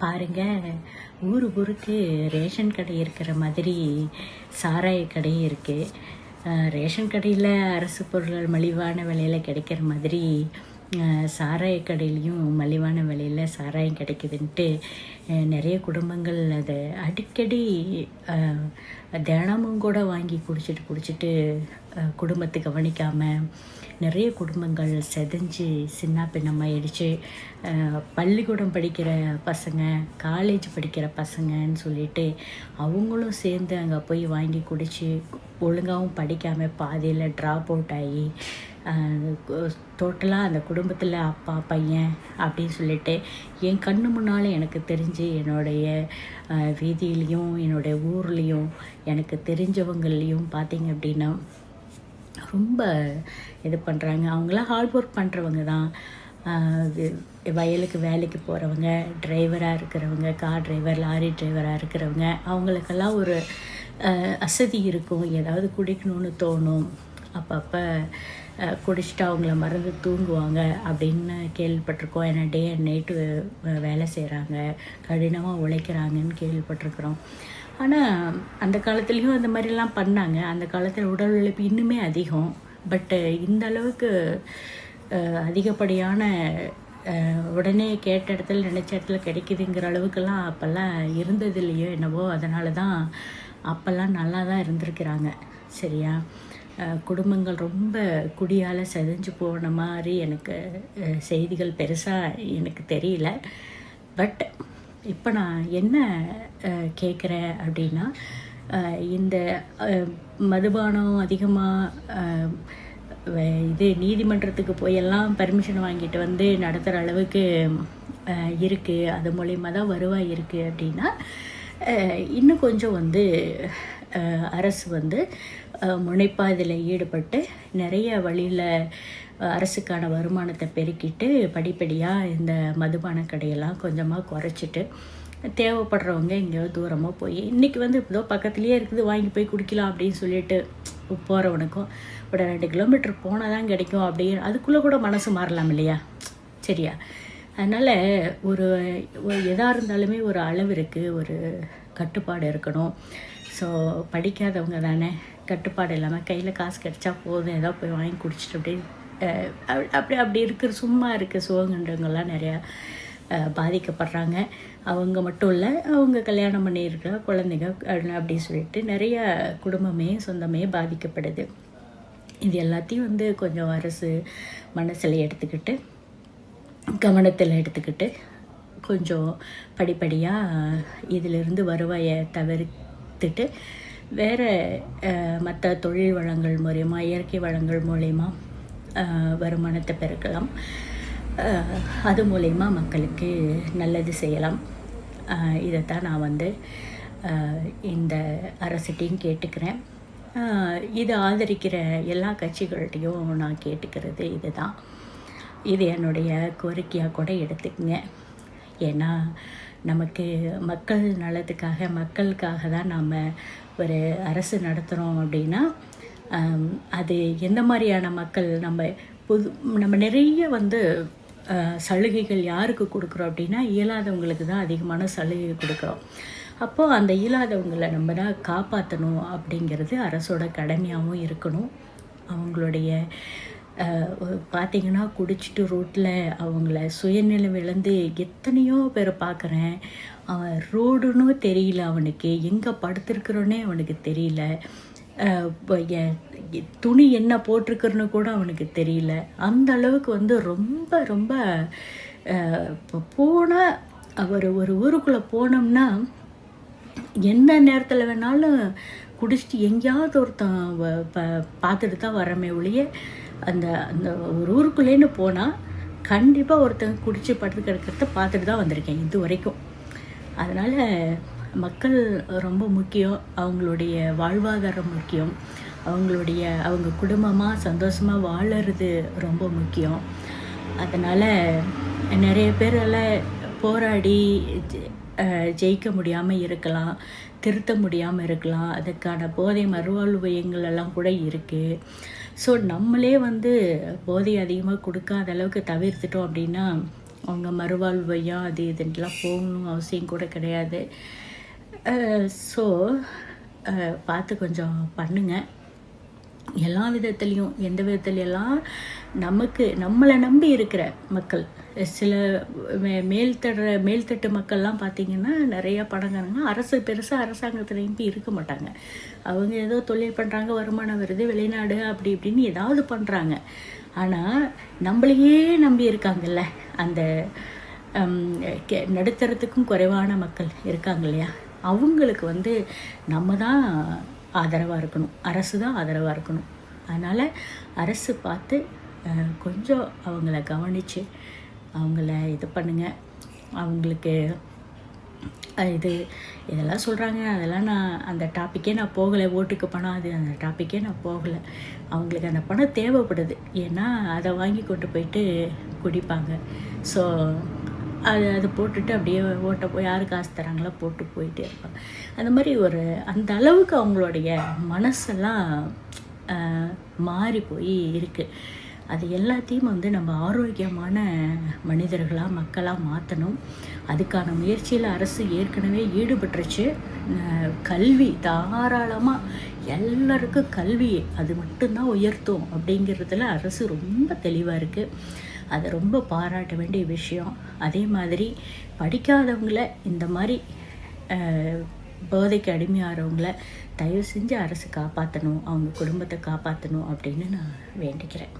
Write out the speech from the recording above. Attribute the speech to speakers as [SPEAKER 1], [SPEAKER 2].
[SPEAKER 1] பாருங்க, ஊர் ஊருக்கு ரேஷன் கடை இருக்கிற மாதிரி சாராய கடையும் இருக்குது. ரேஷன் கடையில் அரசு பொருட்கள் மலிவான விலையில் கிடைக்கிற மாதிரி சாராய கடையிலையும் மலிவான விலையில் சாராயம் கிடைக்குதுன்ட்டு நிறைய குடும்பங்கள் அதை அடிக்கடி தினமும் கூட வாங்கி குடிச்சிட்டு குடும்பத்தை கவனிக்காமல் நிறைய குடும்பங்கள் செதஞ்சு சின்ன பின்னமாயிடுச்சு. பள்ளிக்கூடம் படிக்கிற பசங்க, காலேஜ் படிக்கிற பசங்கன்னு சொல்லிட்டு அவங்களும் சேர்ந்து அங்கே போய் வாங்கி குடித்து ஒழுங்காகவும் படிக்காமல் பாதியில் ட்ராப் அவுட் ஆகி டோட்டலாக அந்த குடும்பத்தில் அப்பா பையன் அப்படின்னு சொல்லிட்டு என் கண்ணு முன்னால் எனக்கு தெரிஞ்சு என்னுடைய வீதியிலையும் என்னுடைய ஊர்லேயும் எனக்கு தெரிஞ்சவங்கள்லேயும் பார்த்திங்க அப்படின்னா ரொம்ப இது பண்ணுறாங்க. அவங்களாம் ஹார்ட் ஒர்க் பண்ணுறவங்க தான். வயலுக்கு வேலைக்கு போகிறவங்க, டிரைவராக இருக்கிறவங்க, கார் டிரைவர், லாரி டிரைவராக இருக்கிறவங்க, அவங்களுக்கெல்லாம் ஒரு அசதி இருக்கும். ஏதாவது குடிக்கணும்னு தோணும். அப்பப்போ குடிச்சிட்டு அவங்கள மறந்து தூங்குவாங்க அப்படின்னு கேள்விப்பட்டிருக்கோம். ஏன்னா டே அண்ட் நைட்டு வேலை செய்கிறாங்க, கடினமாக உழைக்கிறாங்கன்னு கேள்விப்பட்டிருக்கிறோம். ஆனால் அந்த காலத்துலேயும் அந்த மாதிரிலாம் பண்ணாங்க. அந்த காலத்தில் உடல் உழைப்பு இன்னுமே அதிகம். பட்டு இந்த அளவுக்கு அதிகப்படியான உடனே கேட்ட இடத்துல நினச்ச இடத்துல கிடைக்குதுங்கிற அளவுக்கெல்லாம் அப்போல்லாம் இருந்தது இல்லையோ என்னவோ. அதனால தான் அப்போல்லாம் நல்லா தான் இருந்திருக்கிறாங்க. சரியா? குடும்பங்கள் ரொம்ப குடியால் செதஞ்சு போன மாதிரி எனக்கு செய்திகள் பெருசாக எனக்கு தெரியல. பட் இப்போ நான் என்ன கேட்குறேன் அப்படின்னா, இந்த மதுபானம் அதிகமாக இது நீதிமன்றத்துக்கு போயெல்லாம் பர்மிஷன் வாங்கிட்டு வந்து நடத்துகிற அளவுக்கு இருக்குது, அது மூலிமா தான் வருவாய் இருக்குது அப்படின்னா இன்னும் கொஞ்சம் அரசு முனைப்பாக இதில் ஈடுபட்டு நிறைய வழியில் அரசுக்கான வருமானத்தை பெருக்கிட்டு படிப்படியாக இந்த மதுபான கடையெல்லாம் கொஞ்சமாக குறைச்சிட்டு தேவைப்படுறவங்க எங்கேயோ தூரமாக போய் இன்றைக்கி இதோ பக்கத்துலேயே இருக்குது, வாங்கி போய் குடிக்கலாம் அப்படின்னு சொல்லிட்டு போகிறவனுக்கும் ஒரு 2 கிலோமீட்டர் போனால் தான் கிடைக்கும் அப்படின்னு அதுக்குள்ளே கூட மனசு மாறலாம் இல்லையா? சரியா? அதனால் ஒரு எதாக இருந்தாலுமே ஒரு அளவு இருக்குது, ஒரு கட்டுப்பாடு இருக்கணும். ஸோ படிக்காதவங்க தானே, கட்டுப்பாடு இல்லாமல் கையில் காசு கிடச்சா போதும், ஏதோ போய் வாங்கி குடிச்சிட்டு அப்படி இருக்கிற சும்மா இருக்க சுகங்கன்றவங்கள்லாம் நிறையா பாதிக்கப்படுறாங்க. அவங்க மட்டும் இல்லை, அவங்க கல்யாணம் பண்ணியிருக்கிற குழந்தைங்க அப்படின்னு சொல்லிட்டு நிறைய குடும்பமே சொந்தமே பாதிக்கப்படுது. இது எல்லாத்தையும் கொஞ்சம் அரசு மனசில் எடுத்துக்கிட்டு கவனத்தில் எடுத்துக்கிட்டு கொஞ்சம் படிப்படியாக இதிலிருந்து வருவாயை தவிர்த்துட்டு வேறு மற்ற தொழில் வளங்கள் மூலயமா, இயற்கை வளங்கள் மூலயமா வருமானத்தை பெருக்கலாம். அது மூலயமா மக்களுக்கு நல்லது செய்யலாம். இதைத்தான் நான் இந்த அரசிட்டையும் கேட்டுக்கிறேன். இதை ஆதரிக்கிற எல்லா கட்சிகள்கிட்டையும் நான் கேட்டுக்கிறது இதுதான். இது என்னுடைய கோரிக்கையாக கூட எடுத்துக்கங்க. ஏன்னா நமக்கு மக்கள் நலத்துக்காக, மக்களுக்காக தான் நாம் ஒரு அரசு நடத்துகிறோம் அப்படின்னா அது எந்த மாதிரியான மக்கள் நம்ம நிறைய சலுகைகள் யாருக்கு கொடுக்குறோம் அப்படின்னா இயலாதவங்களுக்கு தான் அதிகமான சலுகை கொடுக்குறோம். அப்போது அந்த இயலாதவங்களை நம்ம தான் காப்பாற்றணும் அப்படிங்கிறது அரசோட கடமையாகவும் இருக்கணும். அவங்களுடைய பார்த்திங்கன்னா குடிச்சிட்டு ரோட்டில் அவங்கள சுயநிலை இழந்து எத்தனையோ பேரை பார்க்குறேன். அவன் ரோடுன்னு தெரியல, அவனுக்கு எங்கே படுத்திருக்கிறோன்னே அவனுக்கு தெரியல, துணி என்ன போட்டிருக்கிறன்னு கூட அவனுக்கு தெரியல. அந்த அளவுக்கு ரொம்ப ரொம்ப போனால் ஒரு ஊருக்குள்ளே போனோம்னா எந்த நேரத்தில் வேணாலும் குடிச்சிட்டு எங்கேயாவது ஒருத்தன் பார்த்துட்டு தான் வரமே ஒழிய அந்த ஒரு ஊருக்குள்ளேன்னு போனால் கண்டிப்பாக ஒருத்தங்க குடிச்சு படுத்து கிடக்கிறத பார்த்துட்டு தான் வந்திருக்கேன் இது வரைக்கும். அதனால் மக்கள் ரொம்ப முக்கியம், அவங்களுடைய வாழ்வாதாரம் முக்கியம், அவங்க குடும்பமாக சந்தோஷமாக வாழறது ரொம்ப முக்கியம். அதனால் நிறைய பேரால் போராடி ஜெயிக்க முடியாமல் இருக்கலாம், திருத்த முடியாமல் இருக்கலாம். அதுக்கான போதை மறுவாழ்வு மையங்கள் எல்லாம் கூட இருக்குது. ஸோ நம்மளே போதை அதிகமாக கொடுக்காத அளவுக்கு தவிர்த்துட்டோம் அப்படின்னா அவங்க மறுவாழ்வையும் அது இதுன்ட்டுலாம் போகணும் அவசியம் கூட கிடையாது. ஸோ பார்த்து கொஞ்சம் பண்ணுங்கள். எல்லா விதத்துலேயும் எந்த விதத்துலையெல்லாம் நம்மளை நம்பி இருக்கிற மக்கள், சில மேல்தட்டு மக்கள்லாம் பார்த்திங்கன்னா நிறையா பணக்காரங்க பெருசாக அரசாங்கத்தில் நம்பி இருக்க மாட்டாங்க. அவங்க ஏதோ தொழில் பண்ணுறாங்க, வருமானம் வருது, வெளிநாடு அப்படி இப்படின்னு ஏதாவது பண்ணுறாங்க. ஆனால் நம்மளையே நம்பி இருக்காங்கல்ல, அந்த நடுத்தரத்துக்கும் குறைவான மக்கள் இருக்காங்க இல்லையா, அவங்களுக்கு நம்ம தான் ஆதரவாக இருக்கணும், அரசு தான் ஆதரவாக இருக்கணும். அதனால் அரசு பார்த்து கொஞ்சம் அவங்கள கவனித்து அவங்கள இது பண்ணுங்கள். அவங்களுக்கு இதெல்லாம் சொல்கிறாங்க, அதெல்லாம் நான் அந்த டாப்பிக்கே நான் போகலை. ஓட்டுக்கு பணம் அது அந்த டாப்பிக்கே நான் போகலை. அவங்களுக்கு அந்த பணம் தேவைப்படுது, ஏன்னா அதை வாங்கி கொண்டு போயிட்டு குடிப்பாங்க. ஸோ அது போட்டுட்டு அப்படியே போய் யார் காசு தராங்களோ போட்டு போயிட்டே இருப்பாங்க. அந்த மாதிரி அந்த அளவுக்கு அவங்களுடைய மனசெல்லாம் மாறி போய் இருக்குது. அது எல்லாத்தையும் நம்ம ஆரோக்கியமான மனிதர்களாக மக்களாக மாற்றணும். அதுக்கான முயற்சியில் அரசு ஏற்கனவே ஈடுபட்டுருச்சு. கல்வி தாராளமாக எல்லாருக்கும் கல்வி அது மட்டும்தான் உயர்த்தும் அப்படிங்கிறதுல அரசு ரொம்ப தெளிவாக இருக்குது. அதை ரொம்ப பாராட்ட வேண்டிய விஷயம். அதே மாதிரி படிக்காதவங்கள, இந்த மாதிரி போதைக்கு அடிமையாகிறவங்கள தயவு செஞ்சு அரசு காப்பாற்றணும், அவங்க குடும்பத்தை காப்பாற்றணும் அப்படின்னு நான் வேண்டிக்கிறேன்.